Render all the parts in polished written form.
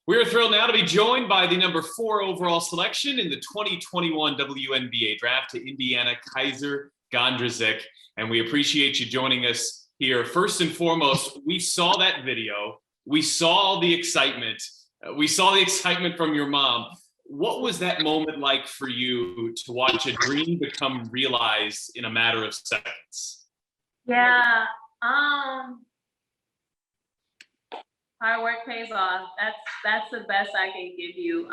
We are thrilled now to be joined by the number 4 overall selection in the 2021 WNBA Draft to Indiana, Kysre Gondrezick. And we appreciate you joining us here. First and foremost, we saw that video. We saw the excitement. We saw the excitement from your mom. What was that moment like for you to watch a dream become realized in a matter of seconds? Yeah, hard work pays off. That's the best I can give you.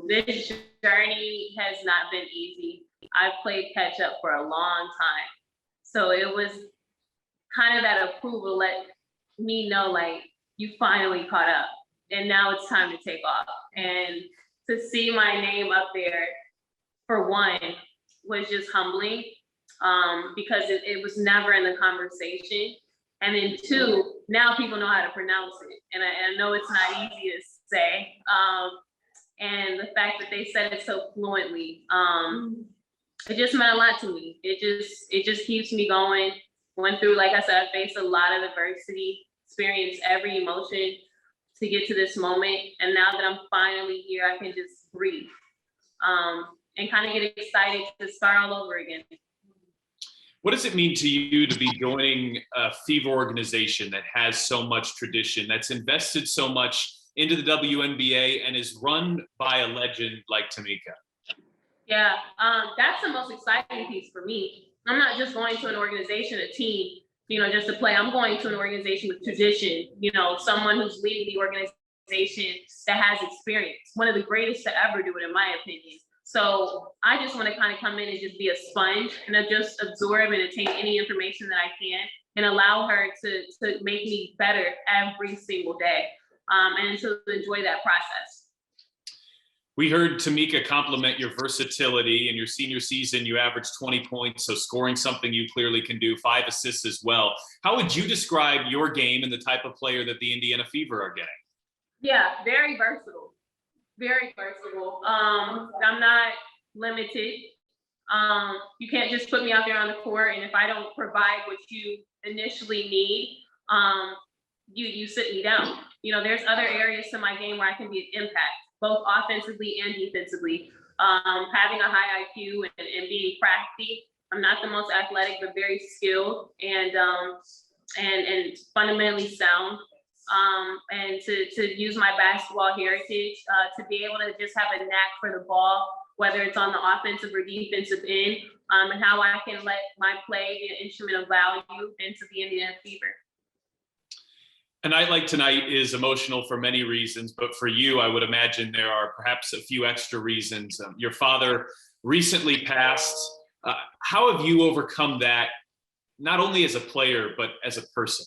This journey has not been easy. I've played catch up for a long time. So it was kind of that approval to let me know, like, you finally caught up and now it's time to take off. And to see my name up there, for one, was just humbling because it was never in the conversation. And then 2, now people know how to pronounce it. And I know it's not easy to say. And the fact that they said it so fluently, it just meant a lot to me. It just keeps me going. Went through, like I said, I faced a lot of adversity, experienced every emotion to get to this moment. And now that I'm finally here, I can just breathe and kind of get excited to start all over again. What does it mean to you to be joining a Fever organization that has so much tradition, that's invested so much into the WNBA and is run by a legend like Tamika? Yeah, that's the most exciting piece for me. I'm not just going to an organization, a team, just to play. I'm going to an organization with tradition, someone who's leading the organization that has experience, one of the greatest to ever do it, in my opinion. So I just want to kind of come in and just be a sponge and just absorb and attain any information that I can and allow her to make me better every single day and to enjoy that process. We heard Tamika compliment your versatility. In your senior season, you averaged 20 points, so scoring something you clearly can do, 5 assists as well. How would you describe your game and the type of player that the Indiana Fever are getting? Yeah, very versatile. Very versatile. I'm not limited. You can't just put me out there on the court, and if I don't provide what you initially need, you sit me down. There's other areas to my game where I can be an impact, both offensively and defensively. Having a high IQ and being crafty. I'm not the most athletic, but very skilled and fundamentally sound. And to use my basketball heritage, to be able to just have a knack for the ball, whether it's on the offensive or defensive end, and how I can let my play be an instrument of value into the Indiana Fever. A night like tonight is emotional for many reasons, but for you, I would imagine there are perhaps a few extra reasons. Your father recently passed. How have you overcome that, not only as a player, but as a person?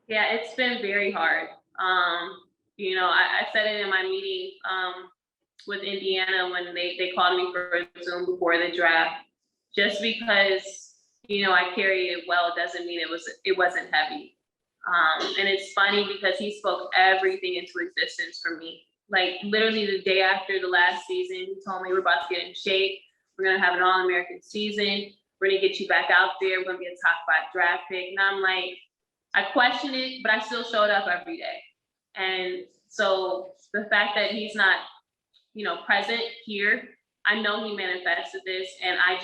Yeah, it's been very hard. I said it in my meeting with Indiana when they called me for a Zoom before the draft. Just because I carried it well doesn't mean it wasn't heavy. And it's funny because he spoke everything into existence for me. Like literally the day after the last season, he told me, we're about to get in shape. We're gonna have an All-American season. We're gonna get you back out there. We're gonna be a top 5 draft pick. And I'm like, I questioned it, but I still showed up every day. And so the fact that he's not, present here, I know he manifested this. And I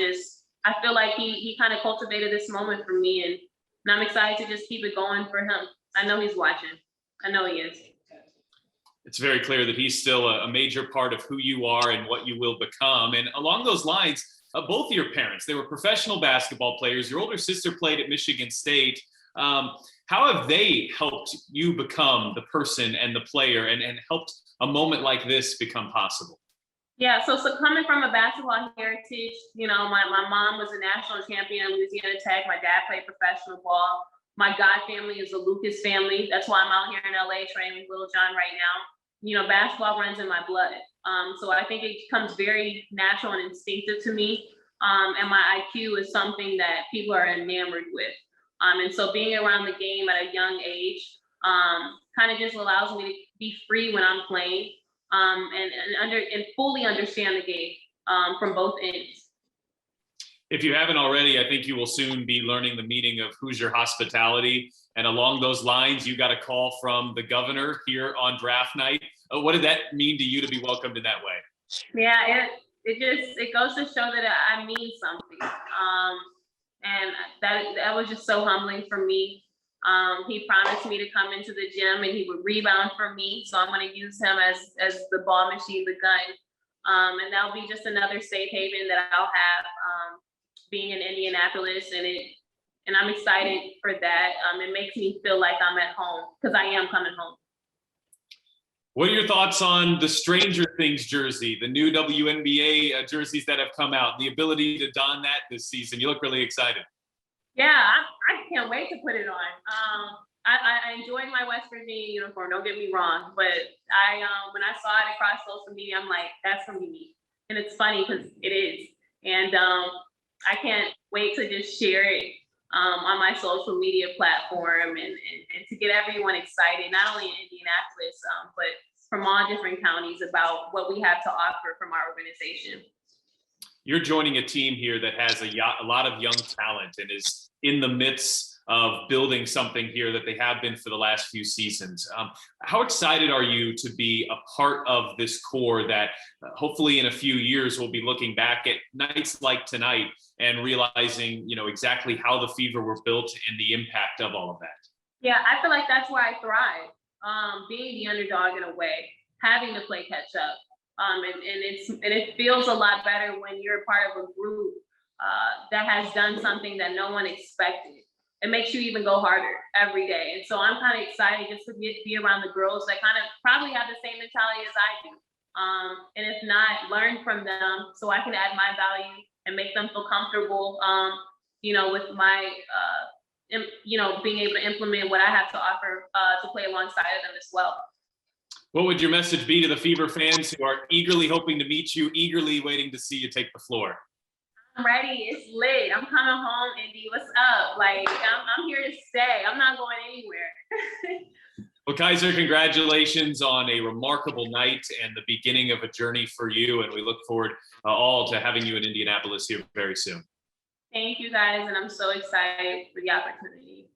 feel like he kind of cultivated this moment for me. And I'm excited to just keep it going for him. I know he's watching. I know he is. It's very clear that he's still a major part of who you are and what you will become. And along those lines, both of your parents, they were professional basketball players. Your older sister played at Michigan State. How have they helped you become the person and the player and helped a moment like this become possible? Yeah, so coming from a basketball heritage, my mom was a national champion at Louisiana Tech. My dad played professional ball. My God family is the Lucas family. That's why I'm out here in LA training with Lil Jon right now. Basketball runs in my blood. So I think it comes very natural and instinctive to me. And my IQ is something that people are enamored with. And so being around the game at a young age kind of just allows me to be free when I'm playing and fully understand the game from both ends. If you haven't already, I think you will soon be learning the meaning of Hoosier hospitality. And along those lines, you got a call from the governor here on draft night. What did that mean to you to be welcomed in that way? Yeah, it goes to show that I mean something. And that was just so humbling for me. He promised me to come into the gym and he would rebound for me. So I'm going to use him as the ball machine, the gun. And that'll be just another safe haven that I'll have being in Indianapolis. And I'm excited for that. It makes me feel like I'm at home because I am coming home. What are your thoughts on the Stranger Things jersey, the new WNBA jerseys that have come out, the ability to don that this season? You look really excited. Yeah, I can't wait to put it on. I enjoyed my West Virginia uniform, don't get me wrong, but when I saw it across social media, I'm like, that's from me. And it's funny because it is. And I can't wait to just share it on my social media platform and to get everyone excited, not only in Indianapolis, but from all different counties about what we have to offer from our organization. You're joining a team here that has a lot of young talent and is in the midst of building something here that they have been for the last few seasons. How excited are you to be a part of this core that hopefully in a few years we'll be looking back at nights like tonight and realizing, exactly how the Fever were built and the impact of all of that? Yeah, I feel like that's where I thrive. Being the underdog in a way, having to play catch up. And it feels a lot better when you're part of a group that has done something that no one expected. It makes you even go harder every day. And so I'm kind of excited just to be around the girls that kind of probably have the same mentality as I do. And if not, learn from them so I can add my value and make them feel comfortable, with my, being able to implement what I have to offer to play alongside of them as well. What would your message be to the Fever fans who are eagerly hoping to meet you, eagerly waiting to see you take the floor? I'm ready. It's lit. I'm coming home, Indy. What's up? Like, I'm here to stay. I'm not going anywhere. Well, Kysre, congratulations on a remarkable night and the beginning of a journey for you. And we look forward all to having you in Indianapolis here very soon. Thank you, guys. And I'm so excited for the opportunity.